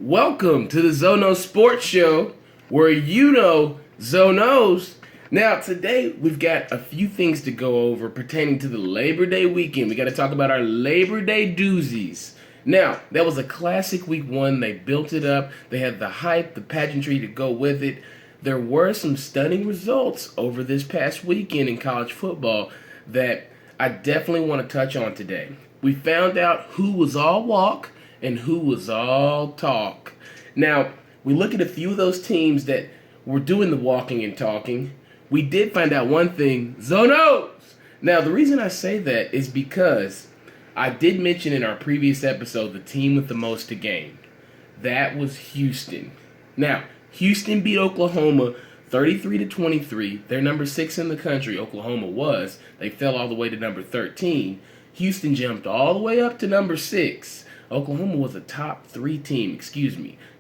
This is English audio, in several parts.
Welcome to the Zono Sports Show, where you know Zonos. Now, today we've got a few things to go over pertaining to the Labor Day weekend. We got to talk about our Labor Day doozies. Now, that was a classic week one. They built it up. They had the hype, the pageantry to go with it. There were some stunning results over this past weekend in college football that I definitely want to touch on today. We found out who was all walk and who was all talk. Now, we look at a few of those teams that were doing the walking and talking. We did find out one thing, Zonos! Now, the reason I say that is because I did mention in our previous episode the team with the most to gain. That was Houston. Now, Houston beat Oklahoma 33-23. They're number 6 in the country. Oklahoma was. They fell all the way to number 13. Houston jumped all the way up to number 6. Oklahoma was a top 3 team,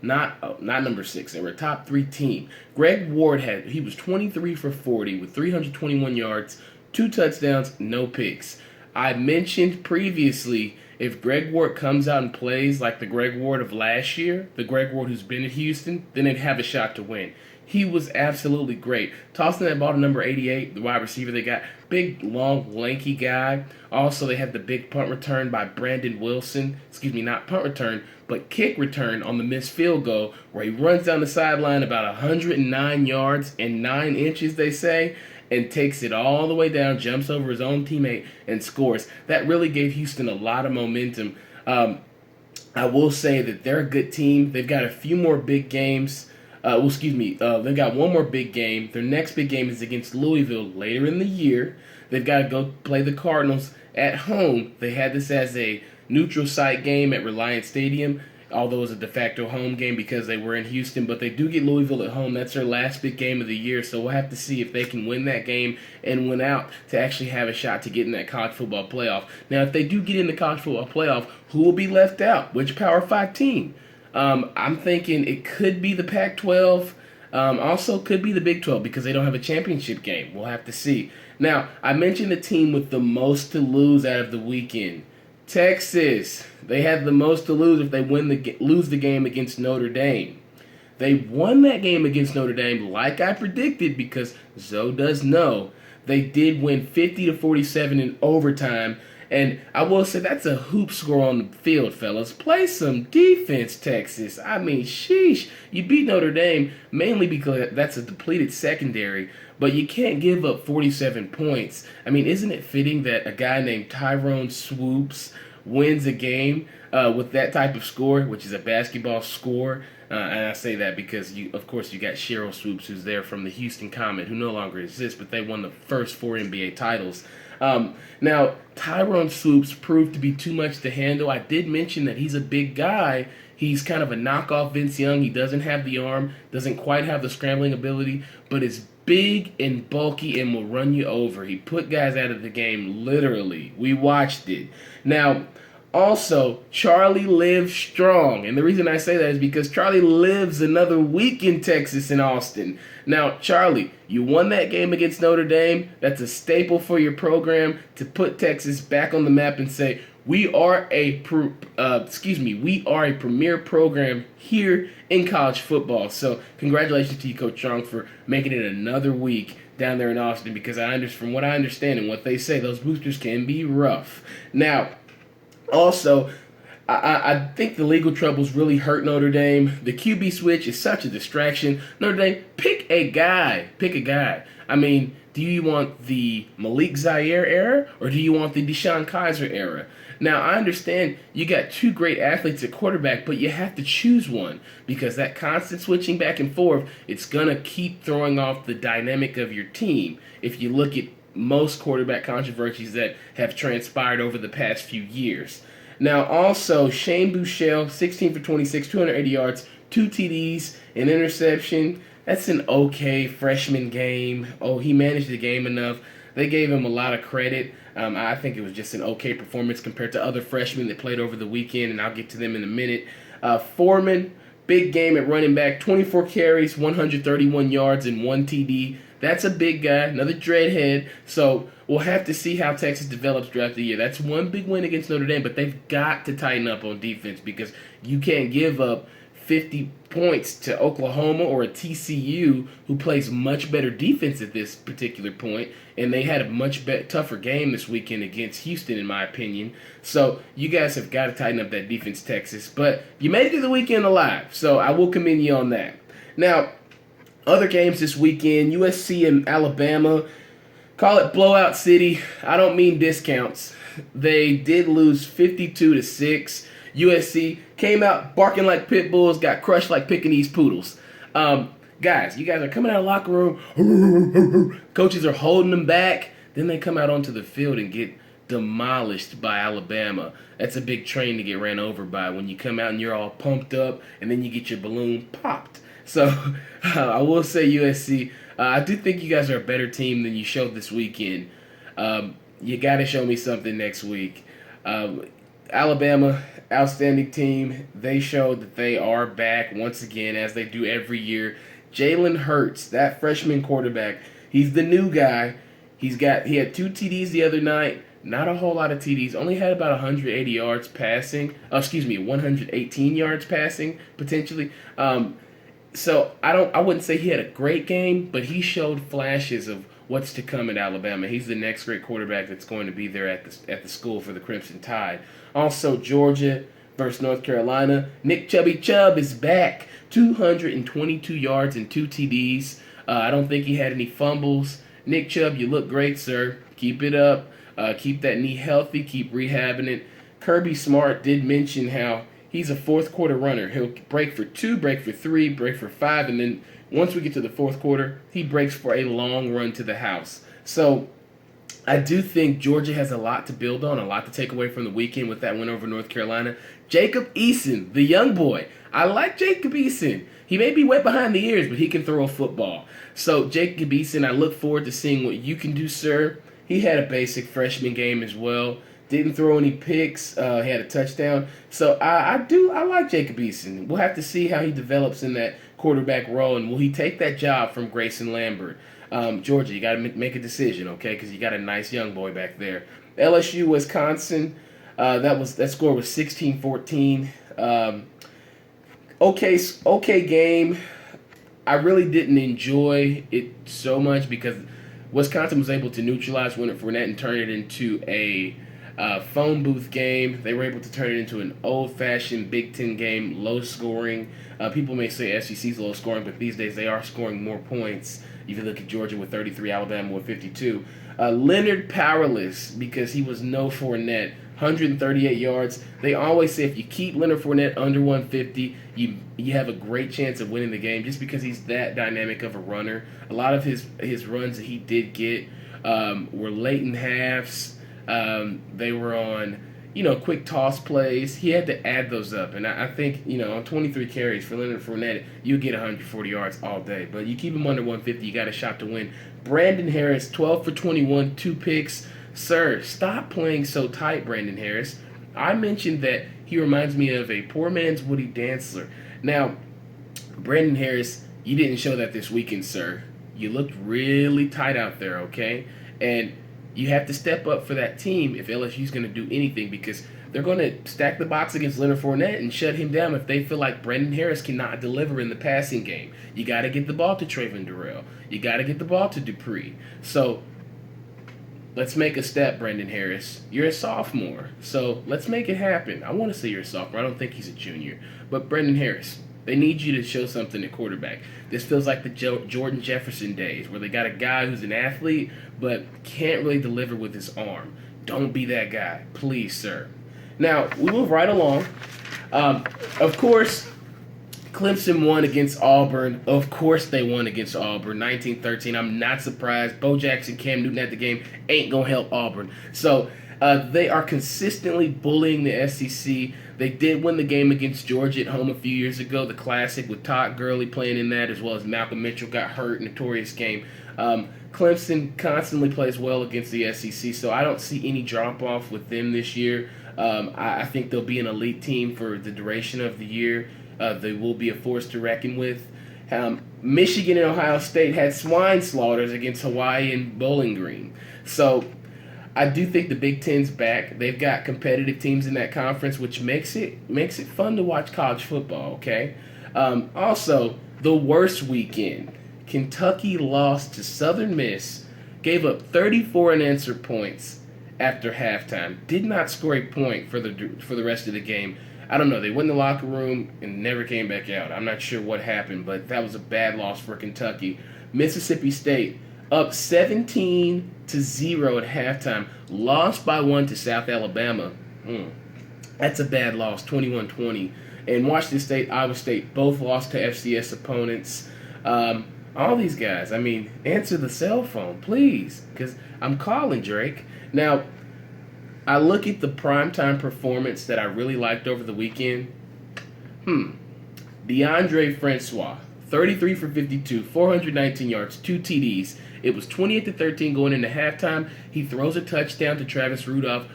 not number 6. They were a top 3 team. Greg Ward he was 23 for 40 with 321 yards, 2 touchdowns, no picks. I mentioned previously, if Greg Ward comes out and plays like the Greg Ward of last year, the Greg Ward who's been at Houston, then they'd have a shot to win. He was absolutely great. Tossing that ball to number 88, the wide receiver they got. Big, long, lanky guy. Also, they had the big punt return by Brandon Wilson. Not punt return, but kick return on the missed field goal, where he runs down the sideline about 109 yards and 9 inches, they say, and takes it all the way down, jumps over his own teammate, and scores. That really gave Houston a lot of momentum. I will say that they're a good team. They've got a few more big games. They've got one more big game. Their next big game is against Louisville later in the year. They've got to go play the Cardinals at home. They had this as a neutral site game at Reliant Stadium, although it was a de facto home game because they were in Houston. But they do get Louisville at home. That's their last big game of the year, so we'll have to see if they can win that game and win out to actually have a shot to get in that college football playoff. Now, if they do get in the college football playoff, who will be left out? Which Power 5 team? I'm thinking it could be the Pac-12. Also could be the Big 12 because they don't have a championship game. We'll have to see. Now, I mentioned the team with the most to lose out of the weekend. Texas. They had the most to lose if they lose the game against Notre Dame. They won that game against Notre Dame like I predicted because Zoe does know. They did win 50-47 in overtime. And I will say that's a hoop score on the field, fellas. Play some defense, Texas. I mean, sheesh. You beat Notre Dame mainly because that's a depleted secondary, but you can't give up 47 points. I mean, isn't it fitting that a guy named Tyrone Swoops wins a game with that type of score, which is a basketball score? And I say that because, of course, you got Cheryl Swoops, who's there from the Houston Comet, who no longer exists, but they won the first 4 NBA titles. Now, Tyrone Swoops proved to be too much to handle. I did mention that he's a big guy. He's kind of a knockoff Vince Young. He doesn't have the arm, doesn't quite have the scrambling ability, but is big and bulky and will run you over. He put guys out of the game, literally. We watched it. Now, also, Charlie lives strong. And the reason I say that is because Charlie lives another week in Texas and Austin. Now, Charlie, you won that game against Notre Dame. That's a staple for your program to put Texas back on the map and say, we are a premier program here in college football. So congratulations to you, Coach Strong, for making it another week down there in Austin because from what I understand and what they say, those boosters can be rough. Now, also, I think the legal troubles really hurt Notre Dame. The QB switch is such a distraction. Notre Dame, pick a guy. I mean, do you want the Malik Zaire era or do you want the Deshaun Kaiser era? Now, I understand you got 2 great athletes at quarterback, but you have to choose one because that constant switching back and forth, it's going to keep throwing off the dynamic of your team. If you look at most quarterback controversies that have transpired over the past few years. Now, also, Shane Buechele, 16 for 26, 280 yards, 2 TDs, an interception. That's an okay freshman game. Oh, he managed the game enough. They gave him a lot of credit. I think it was just an okay performance compared to other freshmen that played over the weekend, and I'll get to them in a minute. Foreman, big game at running back, 24 carries, 131 yards, and 1 TD. That's a big guy, another dreadhead. So we'll have to see how Texas develops throughout the year. That's one big win against Notre Dame, but they've got to tighten up on defense because you can't give up 50 points to Oklahoma or a TCU who plays much better defense at this particular point, and they had a much tougher game this weekend against Houston, in my opinion. So you guys have got to tighten up that defense, Texas. But you made it to the weekend alive, so I will commend you on that. Now, other games this weekend, USC and Alabama. Call it blowout city. I don't mean discounts. They did lose 52-6. USC came out barking like pit bulls, got crushed like Pekingese poodles. Guys, you guys are coming out of the locker room. Coaches are holding them back. Then they come out onto the field and get demolished by Alabama. That's a big train to get ran over by when you come out and you're all pumped up and then you get your balloon popped. So I will say USC, I do think you guys are a better team than you showed this weekend. You got to show me something next week. Alabama, outstanding team. They showed that they are back once again, as they do every year. Jalen Hurts, that freshman quarterback, he's the new guy. He had 2 TDs the other night. Not a whole lot of TDs. Only had about 180 yards passing. 118 yards passing potentially. So I wouldn't say he had a great game, but he showed flashes of what's to come at Alabama. He's the next great quarterback that's going to be there at the school for the Crimson Tide. Also, Georgia versus North Carolina. Nick Chubby Chubb is back. 222 yards and 2 TDs. I don't think he had any fumbles. Nick Chubb, you look great, sir. Keep it up. Keep that knee healthy. Keep rehabbing it. Kirby Smart did mention how he's a fourth quarter runner. He'll break for 2, break for 3, break for 5, and then once we get to the fourth quarter, he breaks for a long run to the house. So I do think Georgia has a lot to build on, a lot to take away from the weekend with that win over North Carolina. Jacob Eason, the young boy. I like Jacob Eason. He may be wet behind the ears, but he can throw a football. So Jacob Eason, I look forward to seeing what you can do, sir. He had a basic freshman game as well. Didn't throw any picks. He had a touchdown. So I like Jacob Eason. We'll have to see how he develops in that quarterback role, and will he take that job from Grayson Lambert? Georgia, you got to make a decision, okay? Because you got a nice young boy back there. LSU Wisconsin. That score was 16-14. Okay game. I really didn't enjoy it so much because Wisconsin was able to neutralize Leonard Fournette and turn it into a phone booth game. They were able to turn it into an old-fashioned Big Ten game, low scoring. People may say SEC's low scoring, but these days they are scoring more points. If you look at Georgia with 33, Alabama with 52. Leonard powerless because he was no Fournette. 138 yards. They always say if you keep Leonard Fournette under 150, you have a great chance of winning the game just because he's that dynamic of a runner. A lot of his runs that he did get were late in halves. They were on, quick toss plays. He had to add those up. And I think, on 23 carries for Leonard Fournette, you get 140 yards all day. But you keep him under 150, you got a shot to win. Brandon Harris, 12 for 21, 2 picks. Sir, stop playing so tight, Brandon Harris. I mentioned that he reminds me of a poor man's Woody Dantzler. Now, Brandon Harris, you didn't show that this weekend, sir. You looked really tight out there, okay? And you have to step up for that team if LSU's going to do anything because they're going to stack the box against Leonard Fournette and shut him down if they feel like Brandon Harris cannot deliver in the passing game. You got to get the ball to Trayvon Durrell. You got to get the ball to Dupree. So let's make a step, Brandon Harris. You're a sophomore, so let's make it happen. I want to say you're a sophomore. I don't think he's a junior. But Brandon Harris, they need you to show something at quarterback. This feels like the Jordan Jefferson days where they got a guy who's an athlete but can't really deliver with his arm. Don't be that guy, please, sir. Now, we move right along. Of course, Clemson won against Auburn. Of course they won against Auburn, 19-13. I'm not surprised. Bo Jackson, Cam Newton at the game ain't going to help Auburn. So they are consistently bullying the SEC. They did win the game against Georgia at home a few years ago, the Classic with Todd Gurley playing in that, as well as Malcolm Mitchell got hurt, notorious game. Clemson constantly plays well against the SEC, so I don't see any drop-off with them this year. I think they'll be an elite team for the duration of the year. They will be a force to reckon with. Michigan and Ohio State had swine slaughters against Hawaii and Bowling Green. So I do think the Big Ten's back. They've got competitive teams in that conference, which makes it fun to watch college football, okay? Also, the worst weekend. Kentucky lost to Southern Miss, gave up 34 unanswered points after halftime. Did not score a point for the rest of the game. I don't know. They went in the locker room and never came back out. I'm not sure what happened, but that was a bad loss for Kentucky. Mississippi State up 17-0 at halftime. Lost by 1 to South Alabama. That's a bad loss, 21-20. And Washington State, Iowa State both lost to FCS opponents. All these guys, answer the cell phone, please, because I'm calling Drake. Now, I look at the primetime performance that I really liked over the weekend. DeAndre Francois, 33 for 52, 419 yards, 2 TDs. It was 28-13 going into halftime. He throws a touchdown to Travis Rudolph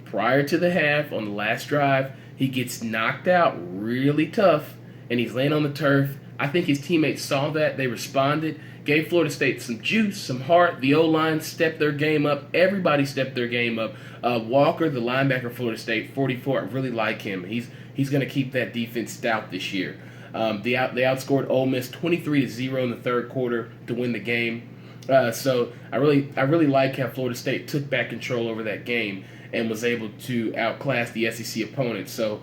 prior to the half on the last drive. He gets knocked out really tough, and he's laying on the turf. I think his teammates saw that. They responded, gave Florida State some juice, some heart. The O-line stepped their game up. Everybody stepped their game up. Walker, the linebacker for Florida State, 44. I really like him. He's going to keep that defense stout this year. They outscored Ole Miss 23-0 in the third quarter to win the game. So I really like how Florida State took back control over that game and was able to outclass the SEC opponents. So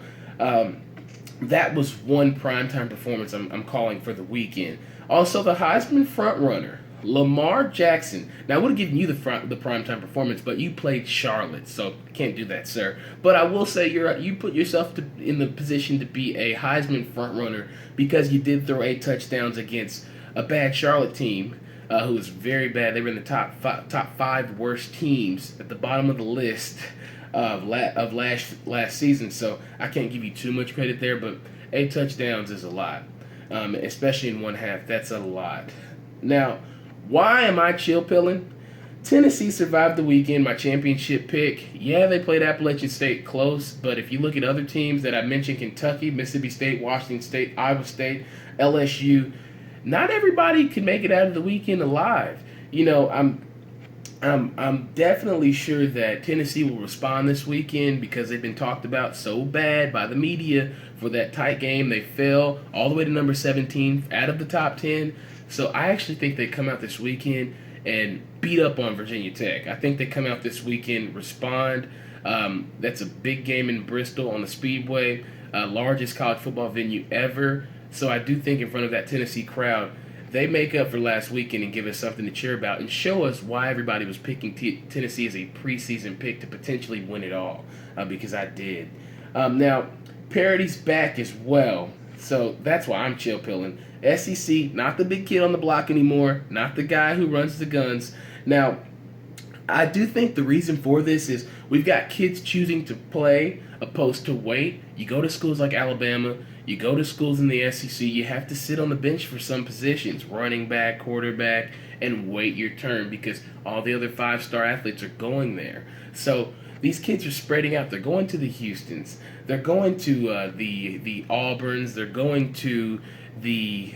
that was one primetime performance I'm calling for the weekend. Also, the Heisman frontrunner, Lamar Jackson. Now, I would have given you the primetime performance, but you played Charlotte, so can't do that, sir. But I will say you put yourself in the position to be a Heisman frontrunner because you did throw 8 touchdowns against a bad Charlotte team who was very bad. They were in the top 5 worst teams at the bottom of the list of last season, so I can't give you too much credit there, but 8 touchdowns is a lot, especially in one half. That's a lot. Now, why am I chill-pilling? Tennessee survived the weekend, my championship pick. Yeah, they played Appalachian State close, but if you look at other teams that I mentioned, Kentucky, Mississippi State, Washington State, Iowa State, LSU, not everybody could make it out of the weekend alive. I'm definitely sure that Tennessee will respond this weekend because they've been talked about so bad by the media for that tight game. They fell all the way to number 17 out of the top 10. So I actually think they come out this weekend and beat up on Virginia Tech. I think they come out this weekend, respond. That's a big game in Bristol on the Speedway, largest college football venue ever. So I do think in front of that Tennessee crowd, they make up for last weekend and give us something to cheer about and show us why everybody was picking Tennessee as a preseason pick to potentially win it all, because I did. Now, Parody's back as well, so that's why I'm chill-pilling. SEC, not the big kid on the block anymore, not the guy who runs the guns. Now, I do think the reason for this is we've got kids choosing to play opposed to wait. You go to schools like Alabama, you go to schools in the SEC, you have to sit on the bench for some positions, running back, quarterback, and wait your turn because all the other 5-star athletes are going there. So these kids are spreading out. They're going to the Houstons. They're going to the Auburns. They're going to the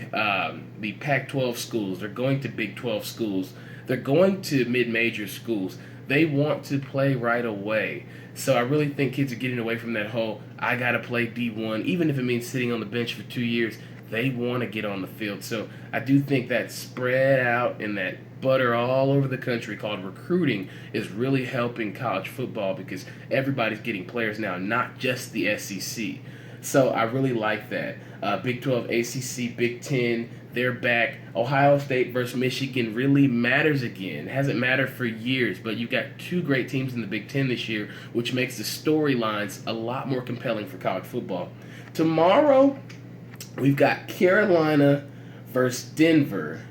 Pac-12 schools. They're going to Big 12 schools. They're going to mid-major schools. They want to play right away. So I really think kids are getting away from that whole, I got to play D1, even if it means sitting on the bench for 2 years. They want to get on the field. So I do think that spread out and that butter all over the country called recruiting is really helping college football because everybody's getting players now, not just the SEC. So I really like that. Big 12, ACC, Big Ten, they're back. Ohio State versus Michigan really matters again. It hasn't mattered for years, but you've got 2 great teams in the Big Ten this year, which makes the storylines a lot more compelling for college football. Tomorrow, we've got Carolina versus Denver.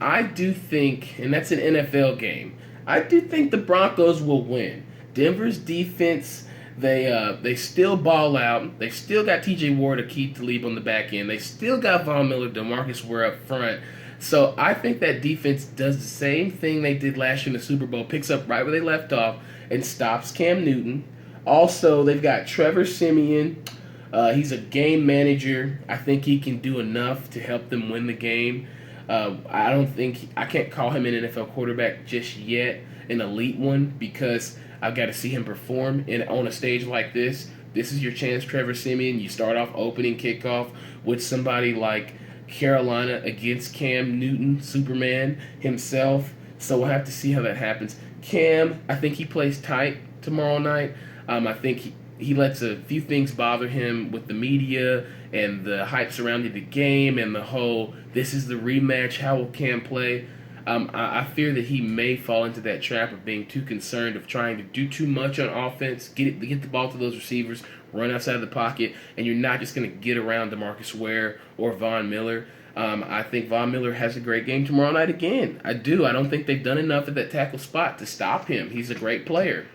I do think, and that's an NFL game, I do think the Broncos will win. Denver's defense, they still ball out. They still got T.J. Ward, Akeem Talib on the back end. They still got Von Miller, DeMarcus Ware up front. So I think that defense does the same thing they did last year in the Super Bowl, picks up right where they left off and stops Cam Newton. Also, they've got Trevor Siemian. He's a game manager. I think he can do enough to help them win the game. I can't call him an NFL quarterback just yet, an elite one, because I've got to see him perform on a stage like this. this is your chance, Trevor Siemian. You start off opening kickoff with somebody like Carolina against Cam Newton, Superman himself. So we'll have to see how that happens. Cam, I think he plays tight tomorrow night. I think he lets a few things bother him with the media and the hype surrounding the game and the whole, this is the rematch, how will Cam play? I fear that he may fall into that trap of being too concerned of trying to do too much on offense, get the ball to those receivers, run outside of the pocket, and you're not just going to get around DeMarcus Ware or Von Miller. I think Von Miller has a great game tomorrow night again. I do. I don't think they've done enough at that tackle spot to stop him. He's a great player.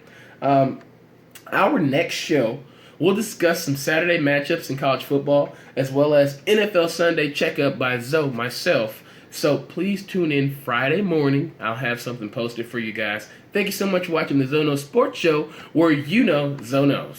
Our next show, we'll discuss some Saturday matchups in college football, as well as NFL Sunday checkup by Zoe, myself. So please tune in Friday morning. I'll have something posted for you guys. Thank you so much for watching the Zoe Knows Sports Show, where you know Zoe knows.